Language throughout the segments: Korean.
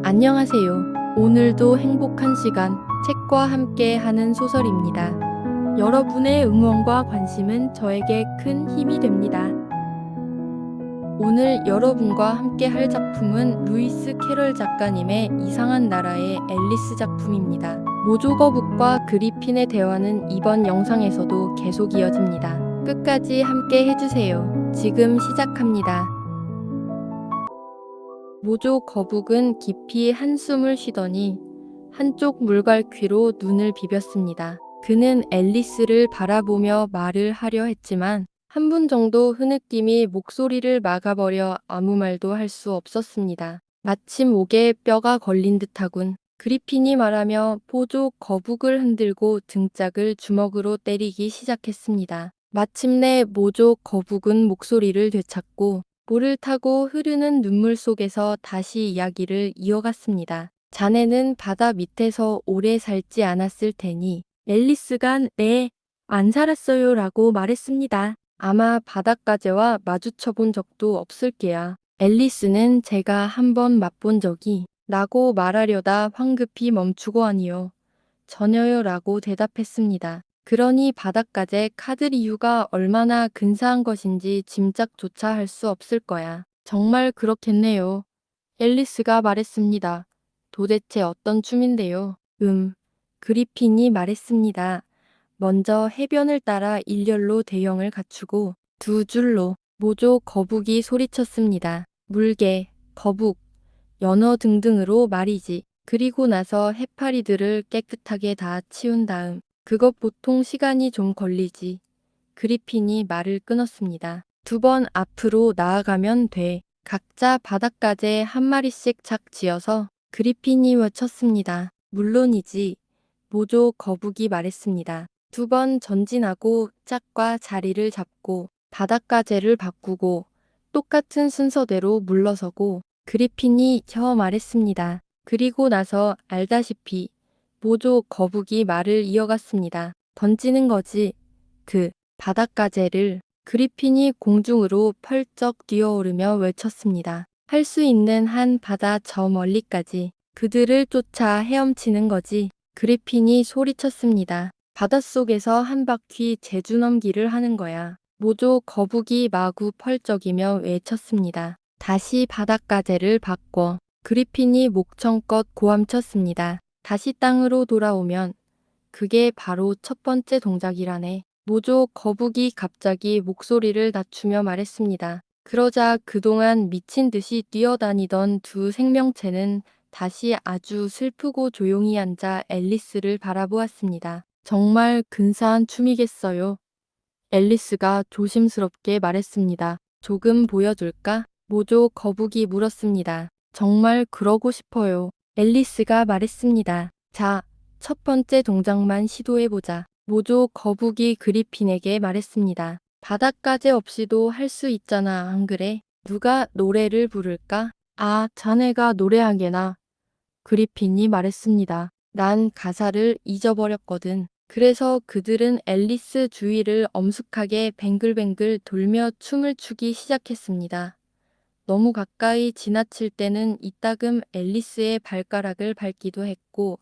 안녕하세요. 오늘도 행복한 시간, 책과 함께 하는 소설입니다. 여러분의 응원과 관심은 저에게 큰 힘이 됩니다. 오늘 여러분과 함께 할 작품은 루이스 캐럴 작가님의 이상한 나라의 앨리스 작품입니다. 모조거북과 그리핀의 대화는 이번 영상에서도 계속 이어집니다. 끝까지 함께 해주세요. 지금 시작합니다. 모조 거북은 깊이 한숨을 쉬더니 한쪽 물갈퀴로 눈을 비볐습니다. 그는 앨리스를 바라보며 말을 하려 했지만 한 분 정도 흐느낌이 목소리를 막아버려 아무 말도 할 수 없었습니다. 마침 목에 뼈가 걸린 듯하군. 그리핀이 말하며 모조 거북을 흔들고 등짝을 주먹으로 때리기 시작했습니다. 마침내 모조 거북은 목소리를 되찾고 볼을 타고 흐르는 눈물 속에서 다시 이야기를 이어갔습니다. 자네는 바다 밑에서 오래 살지 않았을 테니 앨리스가 네, 안 살았어요 라고 말했습니다. 아마 바닷가재와 마주쳐본 적도 없을 게야. 앨리스는 제가 한번 맛본 적이 라고 말하려다 황급히 멈추고 아니요. 전혀요 라고 대답했습니다. 그러니 바닷가재 카드리유가 얼마나 근사한 것인지 짐작조차 할 수 없을 거야. 정말 그렇겠네요. 앨리스가 말했습니다. 도대체 어떤 춤인데요? 그리핀이 말했습니다. 먼저 해변을 따라 일렬로 대형을 갖추고 두 줄로 모조 거북이 소리쳤습니다. 물개, 거북, 연어 등등으로 말이지. 그리고 나서 해파리들을 깨끗하게 다 치운 다음 그것 보통 시간이 좀 걸리지. 그리핀이 말을 끊었습니다. 두 번 앞으로 나아가면 돼. 각자 바닷가재 한 마리씩 착 지어서 그리핀이 외쳤습니다. 물론이지. 모조 거북이 말했습니다. 두 번 전진하고 짝과 자리를 잡고 바닷가재를 바꾸고 똑같은 순서대로 물러서고 그리핀이 말했습니다. 그리고 나서 알다시피 모조 거북이 말을 이어갔습니다. 던지는 거지. 그 바닷가재를 그리핀이 공중으로 펄쩍 뛰어오르며 외쳤습니다. 할 수 있는 한 바다 저 멀리까지 그들을 쫓아 헤엄치는 거지. 그리핀이 소리쳤습니다. 바닷속에서 한 바퀴 제주넘기를 하는 거야. 모조 거북이 마구 펄쩍이며 외쳤습니다. 다시 바닷가재를 바꿔. 그리핀이 목청껏 고함쳤습니다. 다시 땅으로 돌아오면 그게 바로 첫 번째 동작이라네. 모조 거북이 갑자기 목소리를 낮추며 말했습니다. 그러자 그동안 미친 듯이 뛰어다니던 두 생명체는 다시 아주 슬프고 조용히 앉아 앨리스를 바라보았습니다. 정말 근사한 춤이겠어요. 앨리스가 조심스럽게 말했습니다. 조금 보여줄까? 모조 거북이 물었습니다. 정말 그러고 싶어요. 앨리스가 말했습니다. 자, 첫 번째 동작만 시도해보자. 모조 거북이 그리핀에게 말했습니다. 바닷가재 없이도 할 수 있잖아, 안 그래? 누가 노래를 부를까? 아, 자네가 노래하게나. 그리핀이 말했습니다. 난 가사를 잊어버렸거든. 그래서 그들은 앨리스 주위를 엄숙하게 뱅글뱅글 돌며 춤을 추기 시작했습니다. 너무 가까이 지나칠 때는 이따금 앨리스의 발가락을 밟기도 했고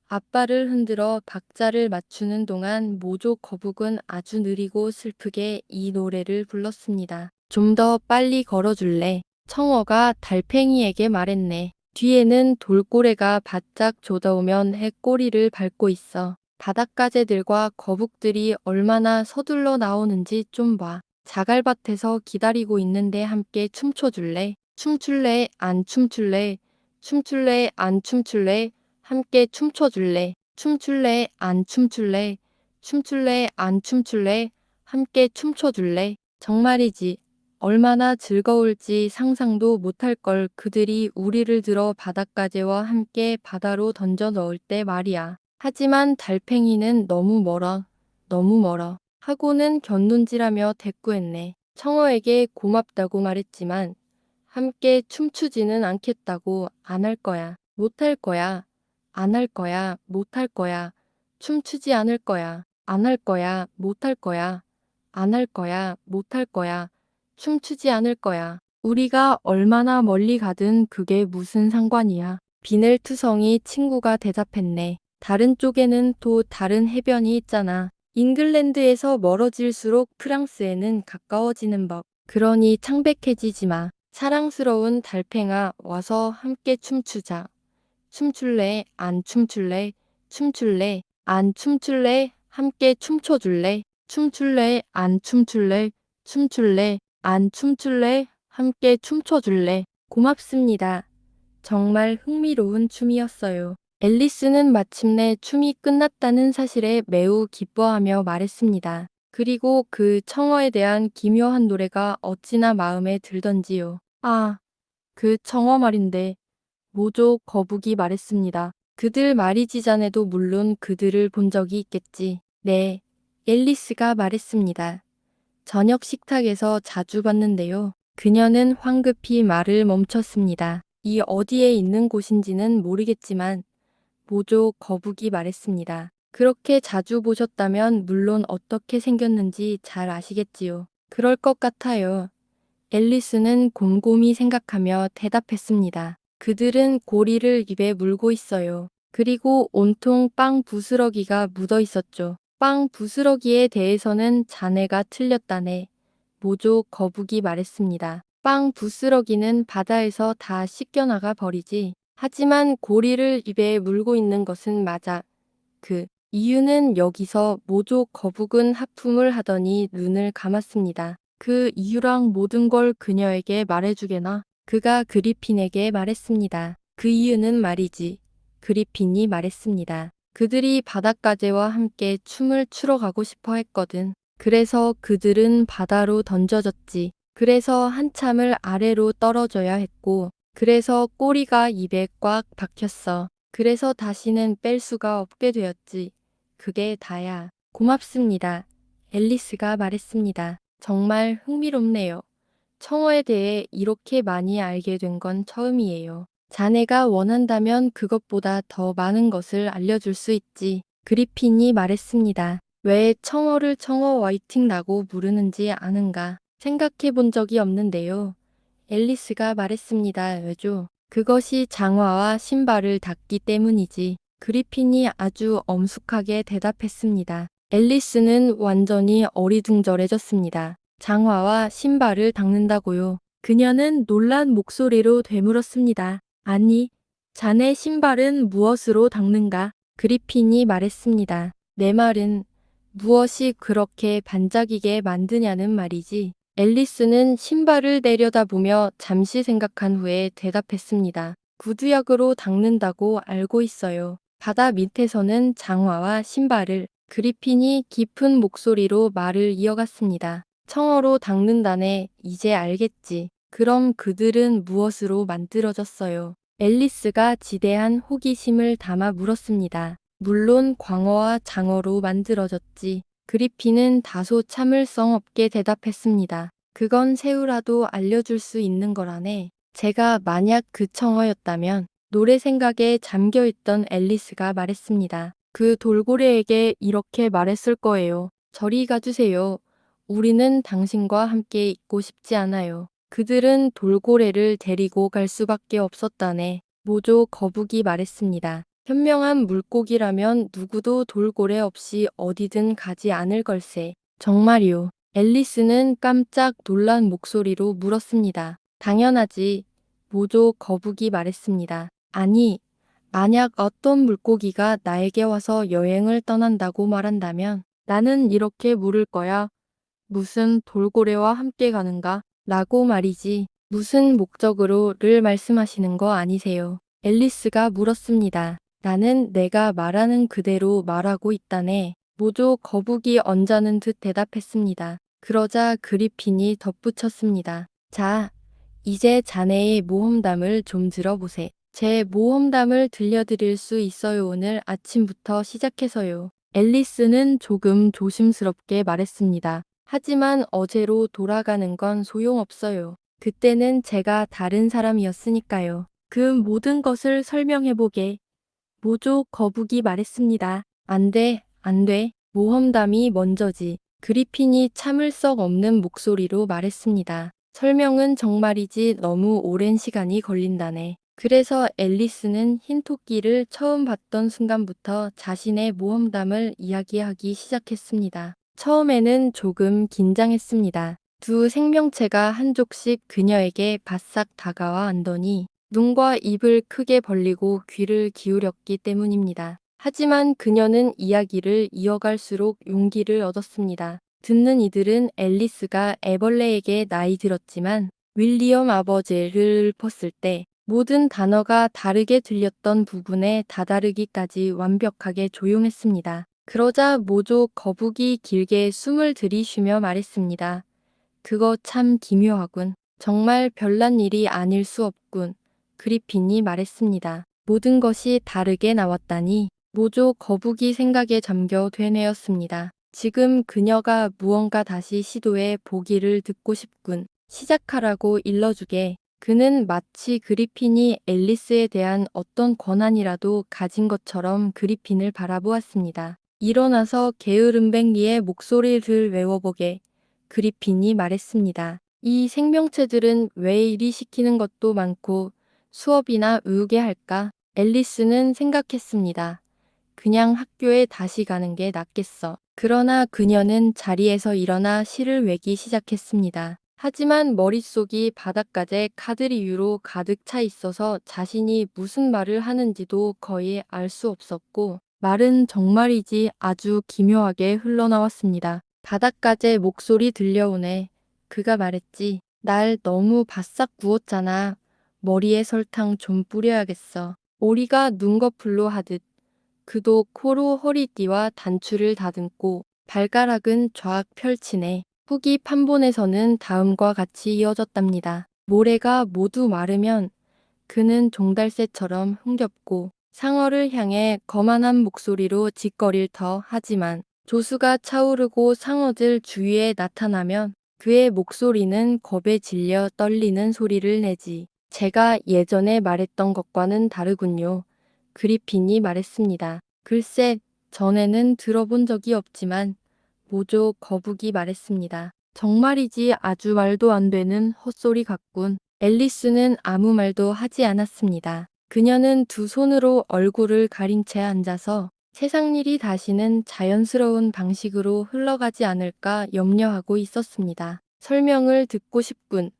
앞발을 흔들어 박자를 맞추는 동안 모조 거북은 아주 느리고 슬프게 이 노래를 불렀습니다. 좀 더 빨리 걸어줄래? 청어가 달팽이에게 말했네. 뒤에는 돌고래가 바짝 돋아오면 해꼬리를 밟고 있어. 바닷가재들과 거북들이 얼마나 서둘러 나오는지 좀 봐. 자갈밭에서 기다리고 있는데 함께 춤춰줄래? 춤출래? 안 춤출래? 춤출래? 안 춤출래? 함께 춤춰줄래? 춤출래? 안 춤출래? 춤출래? 안 춤출래? 함께 춤춰줄래? 정말이지. 얼마나 즐거울지 상상도 못할 걸 그들이 우리를 들어 바닷가재와 함께 바다로 던져 넣을 때 말이야. 하지만 달팽이는 너무 멀어. 너무 멀어. 하고는 곁눈질하며 대꾸했네. 청어에게 고맙다고 말했지만 함께 춤추지는 않겠다고 안 할 거야. 못 할 거야. 안 할 거야. 못 할 거야. 춤추지 않을 거야. 안 할 거야. 못 할 거야. 안 할 거야. 못 할 거야. 춤추지 않을 거야. 우리가 얼마나 멀리 가든 그게 무슨 상관이야. 비늘투성이 친구가 대답했네. 다른 쪽에는 또 다른 해변이 있잖아. 잉글랜드에서 멀어질수록 프랑스에는 가까워지는 법. 그러니 창백해지지 마. 사랑스러운 달팽아, 와서 함께 춤추자. 춤출래? 안 춤출래? 춤출래? 안 춤출래? 함께 춤춰줄래? 춤출래? 안 춤출래? 춤출래? 안 춤출래? 함께 춤춰줄래? 고맙습니다. 정말 흥미로운 춤이었어요. 앨리스는 마침내 춤이 끝났다는 사실에 매우 기뻐하며 말했습니다. 그리고 그 청어에 대한 기묘한 노래가 어찌나 마음에 들던지요. 아, 그 청어 말인데. 모조 거북이 말했습니다. 그들 말이지 자네도 물론 그들을 본 적이 있겠지. 네, 앨리스가 말했습니다. 저녁 식탁에서 자주 봤는데요. 그녀는 황급히 말을 멈췄습니다. 이 어디에 있는 곳인지는 모르겠지만 모조 거북이 말했습니다. 그렇게 자주 보셨다면 물론 어떻게 생겼는지 잘 아시겠지요. 그럴 것 같아요. 앨리스는 곰곰이 생각하며 대답했습니다. 그들은 고리를 입에 물고 있어요. 그리고 온통 빵 부스러기가 묻어 있었죠. 빵 부스러기에 대해서는 자네가 틀렸다네. 모조 거북이 말했습니다. 빵 부스러기는 바다에서 다 씻겨나가 버리지. 하지만 고리를 입에 물고 있는 것은 맞아. 그 이유는 여기서 모조 거북은 하품을 하더니 눈을 감았습니다. 그 이유랑 모든 걸 그녀에게 말해주게나. 그가 그리핀에게 말했습니다. 그 이유는 말이지. 그리핀이 말했습니다. 그들이 바닷가재와 함께 춤을 추러 가고 싶어 했거든. 그래서 그들은 바다로 던져졌지. 그래서 한참을 아래로 떨어져야 했고, 그래서 꼬리가 입에 꽉 박혔어. 그래서 다시는 뺄 수가 없게 되었지. 그게 다야. 고맙습니다. 앨리스가 말했습니다. 정말 흥미롭네요. 청어에 대해 이렇게 많이 알게 된 건 처음이에요. 자네가 원한다면 그것보다 더 많은 것을 알려줄 수 있지. 그리핀이 말했습니다. 왜 청어를 청어 화이팅라고 부르는지 아는가? 생각해 본 적이 없는데요. 앨리스가 말했습니다. 왜죠? 그것이 장화와 신발을 닦기 때문이지. 그리핀이 아주 엄숙하게 대답했습니다. 앨리스는 완전히 어리둥절해졌습니다. 장화와 신발을 닦는다고요. 그녀는 놀란 목소리로 되물었습니다. 아니, 자네 신발은 무엇으로 닦는가? 그리핀이 말했습니다. 내 말은 무엇이 그렇게 반짝이게 만드냐는 말이지. 앨리스는 신발을 내려다보며 잠시 생각한 후에 대답했습니다. 구두약으로 닦는다고 알고 있어요. 바다 밑에서는 장화와 신발을. 그리핀이 깊은 목소리로 말을 이어갔습니다. 청어로 닦는다네. 이제 알겠지. 그럼 그들은 무엇으로 만들어졌어요? 앨리스가 지대한 호기심을 담아 물었습니다. 물론 광어와 장어로 만들어졌지. 그리핀은 다소 참을성 없게 대답했습니다. 그건 새우라도 알려줄 수 있는 거라네. 제가 만약 그 청어였다면 노래 생각에 잠겨있던 앨리스가 말했습니다. 그 돌고래에게 이렇게 말했을 거예요. 저리 가주세요. 우리는 당신과 함께 있고 싶지 않아요. 그들은 돌고래를 데리고 갈 수밖에 없었다네. 모조 거북이 말했습니다. 현명한 물고기라면 누구도 돌고래 없이 어디든 가지 않을 걸세. 정말이요. 앨리스는 깜짝 놀란 목소리로 물었습니다. 당연하지. 모조 거북이 말했습니다. 아니, 만약 어떤 물고기가 나에게 와서 여행을 떠난다고 말한다면 나는 이렇게 물을 거야. 무슨 돌고래와 함께 가는가? 라고 말이지. 무슨 목적으로를 말씀하시는 거 아니세요? 앨리스가 물었습니다. 나는 내가 말하는 그대로 말하고 있다네. 모조 거북이 언짢은 듯 대답했습니다. 그러자 그리핀이 덧붙였습니다. 자, 이제 자네의 모험담을 좀 들어보세. 제 모험담을 들려드릴 수 있어요. 오늘 아침부터 시작해서요. 앨리스는 조금 조심스럽게 말했습니다. 하지만 어제로 돌아가는 건 소용없어요. 그때는 제가 다른 사람이었으니까요. 그 모든 것을 설명해보게. 모조 거북이 말했습니다. 안 돼, 안 돼. 모험담이 먼저지. 그리핀이 참을 썩 없는 목소리로 말했습니다. 설명은 정말이지 너무 오랜 시간이 걸린다네. 그래서 앨리스는 흰 토끼를 처음 봤던 순간부터 자신의 모험담을 이야기하기 시작했습니다. 처음에는 조금 긴장했습니다. 두 생명체가 한쪽씩 그녀에게 바싹 다가와 앉더니 눈과 입을 크게 벌리고 귀를 기울였기 때문입니다. 하지만 그녀는 이야기를 이어갈수록 용기를 얻었습니다. 듣는 이들은 앨리스가 애벌레에게 나이 들었지만 윌리엄 아버지를 읊었을 때 모든 단어가 다르게 들렸던 부분에 다다르기까지 완벽하게 조용했습니다. 그러자 모조 거북이 길게 숨을 들이쉬며 말했습니다. 그거 참 기묘하군. 정말 별난 일이 아닐 수 없군. 그리핀이 말했습니다. 모든 것이 다르게 나왔다니 모조 거북이 생각에 잠겨 되뇌었습니다. 지금 그녀가 무언가 다시 시도해 보기를 듣고 싶군. 시작하라고 일러주게. 그는 마치 그리핀이 앨리스에 대한 어떤 권한이라도 가진 것처럼 그리핀을 바라보았습니다. 일어나서 게으름뱅이의 목소리를 외워보게. 그리핀이 말했습니다. 이 생명체들은 왜 이리 시키는 것도 많고 수업이나 의우게 할까? 앨리스는 생각했습니다. 그냥 학교에 다시 가는 게 낫겠어. 그러나 그녀는 자리에서 일어나 시를 외기 시작했습니다. 하지만 머릿속이 바닷가재 카드리유로 가득 차 있어서 자신이 무슨 말을 하는지도 거의 알 수 없었고 말은 정말이지 아주 기묘하게 흘러나왔습니다. 바닷가재 목소리 들려오네. 그가 말했지. 날 너무 바싹 구웠잖아. 머리에 설탕 좀 뿌려야겠어. 오리가 눈꺼풀로 하듯 그도 코로 허리띠와 단추를 다듬고 발가락은 좌악 펼치네. 후기 판본에서는 다음과 같이 이어졌답니다. 모래가 모두 마르면 그는 종달새처럼 흥겹고 상어를 향해 거만한 목소리로 짓거릴 터 하지만 조수가 차오르고 상어들 주위에 나타나면 그의 목소리는 겁에 질려 떨리는 소리를 내지. 제가 예전에 말했던 것과는 다르군요. 그리핀이 말했습니다. 글쎄, 전에는 들어본 적이 없지만 모조 거북이 말했습니다. 정말이지 아주 말도 안 되는 헛소리 같군. 앨리스는 아무 말도 하지 않았습니다. 그녀는 두 손으로 얼굴을 가린 채 앉아서 세상 일이 다시는 자연스러운 방식으로 흘러가지 않을까 염려하고 있었습니다. 설명을 듣고 싶군.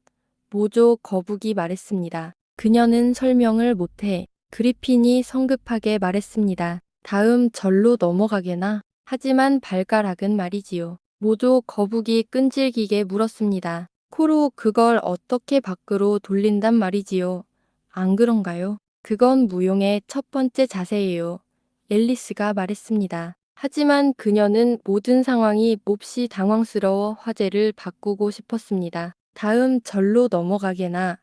모조 거북이 말했습니다. 그녀는 설명을 못해. 그리핀이 성급하게 말했습니다. 다음 절로 넘어가게나. 하지만 발가락은 말이지요. 모조 거북이 끈질기게 물었습니다. 코로 그걸 어떻게 밖으로 돌린단 말이지요. 안 그런가요? 그건 무용의 첫 번째 자세예요. 앨리스가 말했습니다. 하지만 그녀는 모든 상황이 몹시 당황스러워 화제를 바꾸고 싶었습니다. 다음 절로 넘어가게나.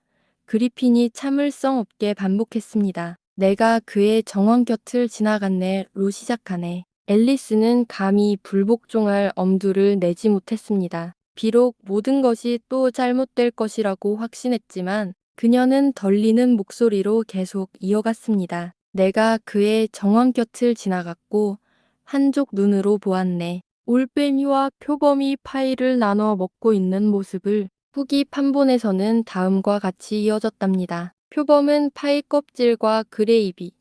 그리핀이 참을성 없게 반복했습니다. 내가 그의 정원 곁을 지나갔네.로 시작하네. 앨리스는 감히 불복종할 엄두를 내지 못했습니다. 비록 모든 것이 또 잘못될 것이라고 확신했지만 그녀는 떨리는 목소리로 계속 이어갔습니다. 내가 그의 정원 곁을 지나갔고 한쪽 눈으로 보았네. 올빼미와 표범이 파이를 나눠 먹고 있는 모습을. 후기 판본에서는 다음과 같이 이어졌답니다. 표범은 파이 껍질과 그레이비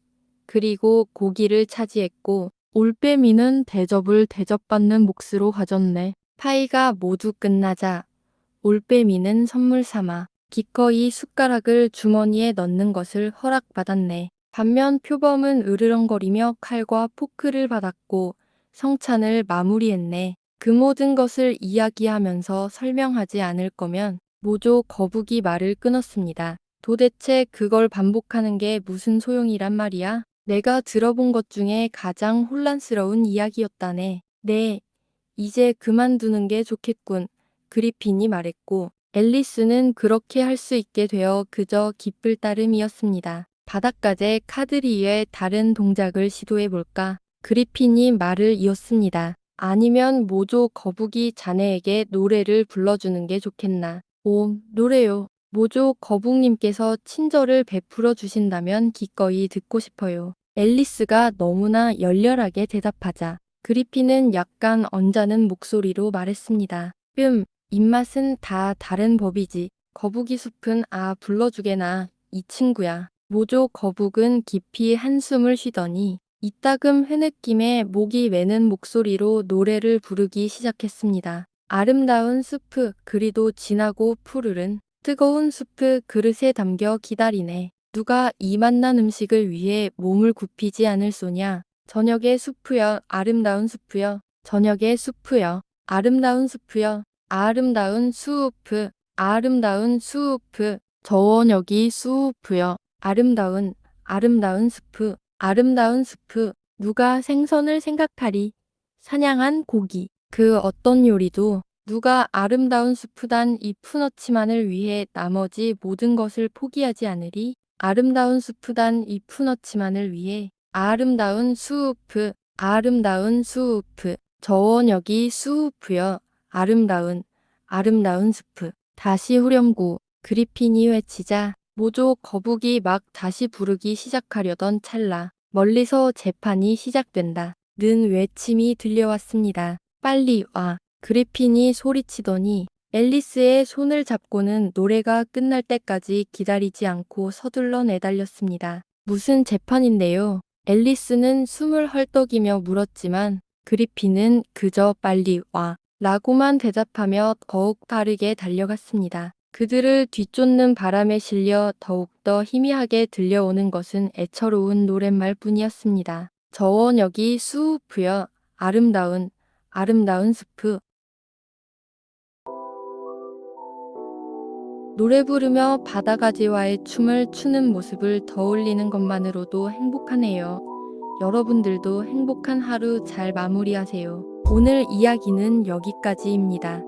그리고 고기를 차지했고 올빼미는 대접을 대접받는 몫으로 가졌네. 파이가 모두 끝나자 올빼미는 선물 삼아 기꺼이 숟가락을 주머니에 넣는 것을 허락받았네. 반면 표범은 으르렁거리며 칼과 포크를 받았고 성찬을 마무리했네. 그 모든 것을 이야기하면서 설명하지 않을 거면 모조 거북이 말을 끊었습니다. 도대체 그걸 반복하는 게 무슨 소용이란 말이야? 내가 들어본 것 중에 가장 혼란스러운 이야기였다네. 네, 이제 그만두는 게 좋겠군. 그리핀이 말했고 앨리스는 그렇게 할 수 있게 되어 그저 기쁠 따름이었습니다. 바닷가재 카드리의 다른 동작을 시도해볼까? 그리핀이 말을 이었습니다. 아니면 모조 거북이 자네에게 노래를 불러주는 게 좋겠나? 오, 노래요. 모조 거북님께서 친절을 베풀어 주신다면 기꺼이 듣고 싶어요. 앨리스가 너무나 열렬하게 대답하자 그리핀은 약간 언짢은 목소리로 말했습니다. 입맛은 다 다른 법이지. 거북이 숲은 불러주게나. 이 친구야. 모조 거북은 깊이 한숨을 쉬더니 이따금 흐느낌에 목이 메는 목소리로 노래를 부르기 시작했습니다. 아름다운 수프, 그리도 진하고 푸르른 뜨거운 수프 그릇에 담겨 기다리네. 누가 이 맛난 음식을 위해 몸을 굽히지 않을 소냐. 저녁의 수프여, 아름다운 수프여. 저녁의 수프여, 아름다운 수프여. 아름다운 수프, 아름다운 수프. 저녁이 수프여. 아름다운 스프, 아름다운 스프. 누가 생선을 생각하리. 사냥한 고기. 그 어떤 요리도 누가 아름다운 스프단 이 푸너치만을 위해 나머지 모든 것을 포기하지 않으리. 아름다운 스프단 이 푸너치만을 위해 아름다운 수프, 아름다운 수프. 저녁이 수프여. 아름다운 스프. 다시 후렴구. 그리핀이 외치자 모조 거북이 막 다시 부르기 시작하려던 찰나 멀리서 재판이 시작된다. 는 외침이 들려왔습니다. 빨리 와. 그리핀이 소리치더니 앨리스의 손을 잡고는 노래가 끝날 때까지 기다리지 않고 서둘러 내달렸습니다. 무슨 재판인데요? 앨리스는 숨을 헐떡이며 물었지만 그리핀은 그저 빨리 와 라고만 대답하며 더욱 빠르게 달려갔습니다. 그들을 뒤쫓는 바람에 실려 더욱더 희미하게 들려오는 것은 애처로운 노랫말 뿐이었습니다. 저녁이 수프여. 아름다운 스프. 노래 부르며 바다가지와의 춤을 추는 모습을 떠올리는 것만으로도 행복하네요. 여러분들도 행복한 하루 잘 마무리하세요. 오늘 이야기는 여기까지입니다.